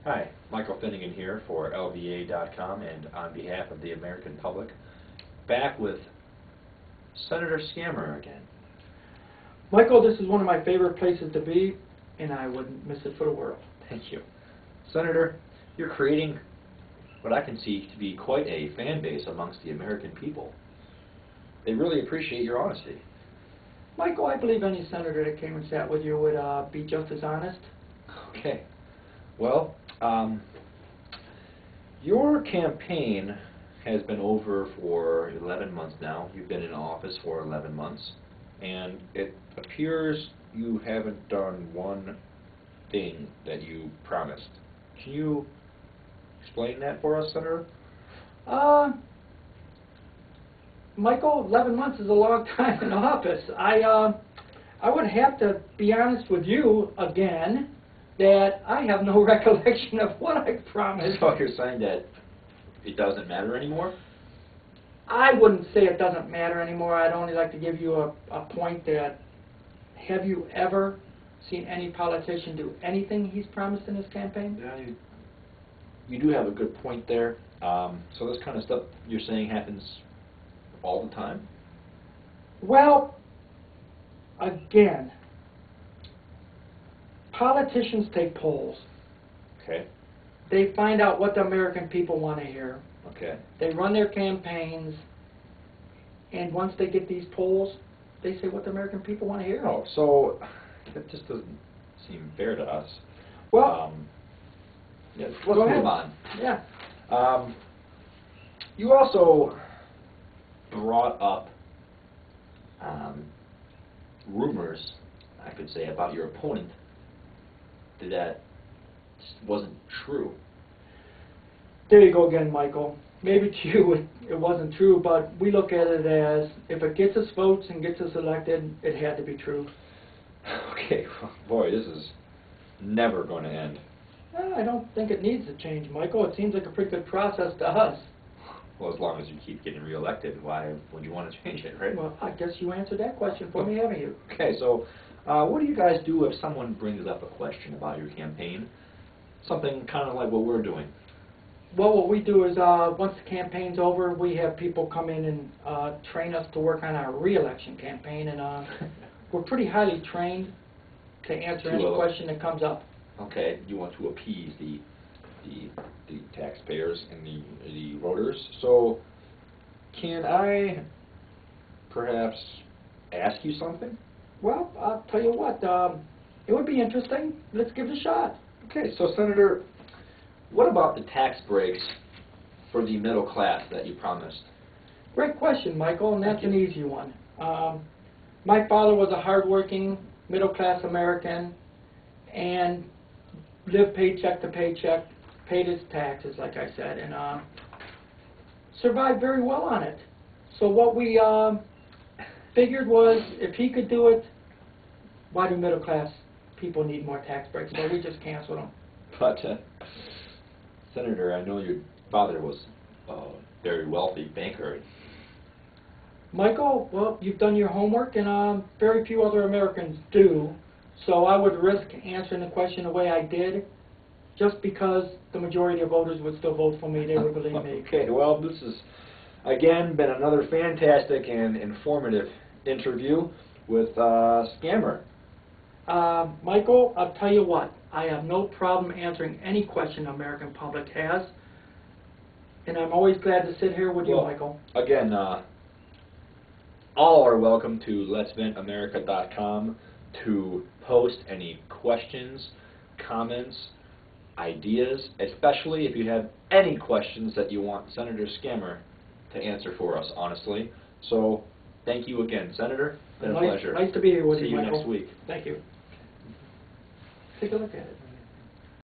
Hi, Michael Finnegan here for LVA.com and on behalf of the American public, back with Senator Scammer again. Michael, this is one of my favorite places to be, and I wouldn't miss it for the world. Thank you. Senator, you're creating what I can see to be quite a fan base amongst the American people. They really appreciate your honesty. Michael, I believe any senator that came and sat with you would be just as honest. Okay. Well, your campaign has been over for 11 months now. You've been in office for 11 months, and it appears you haven't done one thing that you promised. Can you explain that for us, Senator? Michael, 11 months is a long time in office. I would have to be honest with you again that I have no recollection of what I promised. So you're saying that it doesn't matter anymore? I wouldn't say it doesn't matter anymore. I'd only like to give you a point that have you ever seen any politician do anything he's promised in his campaign? Yeah, you do have a good point there. So this kind of stuff you're saying happens all the time? Well, again, politicians take polls. Okay. They find out what the American people want to hear. Okay. They run their campaigns, and once they get these polls, they say what the American people want to hear. Oh, so that just doesn't seem fair to us. Well, yeah, let's go move ahead. on. Yeah. You also brought up rumors, I could say, about your opponent that just wasn't true. There you go again, Michael. Maybe to you it wasn't true, but we look at it as if it gets us votes and gets us elected, it had to be true. Okay, boy, this is never going to end. I don't think it needs to change, Michael. It seems like a pretty good process to us. Well, as long as you keep getting reelected, why would you want to change it, right? Well, I guess you answered that question for me, haven't you? Okay, so what do you guys do if someone brings up a question about your campaign? Something kind of like what we're doing. Well, what we do is once the campaign's over, we have people come in and train us to work on our re-election campaign, and we're pretty highly trained to answer any question that comes up. Okay, you want to appease the taxpayers and the voters. So, can I perhaps ask you something? Well, I'll tell you what, it would be interesting. Let's give it a shot. Okay, so Senator, what about the tax breaks for the middle class that you promised? Great question, Michael, and that's an easy one. My father was a hardworking, middle-class American, and lived paycheck to paycheck, paid his taxes, like I said, and survived very well on it. So what we figured was, if he could do it, why do middle-class people need more tax breaks? So we just canceled them. But, Senator, I know your father was a very wealthy banker. Michael, well, you've done your homework, and very few other Americans do. So I would risk answering the question the way I did, just because the majority of voters would still vote for me. They would believe me. Okay, well, this has, again, been another fantastic and informative interview with Scammer. Michael, I'll tell you what, I have no problem answering any question the American public has, and I'm always glad to sit here with you, Michael. Again, all are welcome to LetsVentAmerica.com to post any questions, comments, ideas, especially if you have any questions that you want Senator Scammer to answer for us, honestly. So, thank you again, Senator. It's been a pleasure. Nice to be here with you, See you Michael. next week. Thank you. Take a look at it.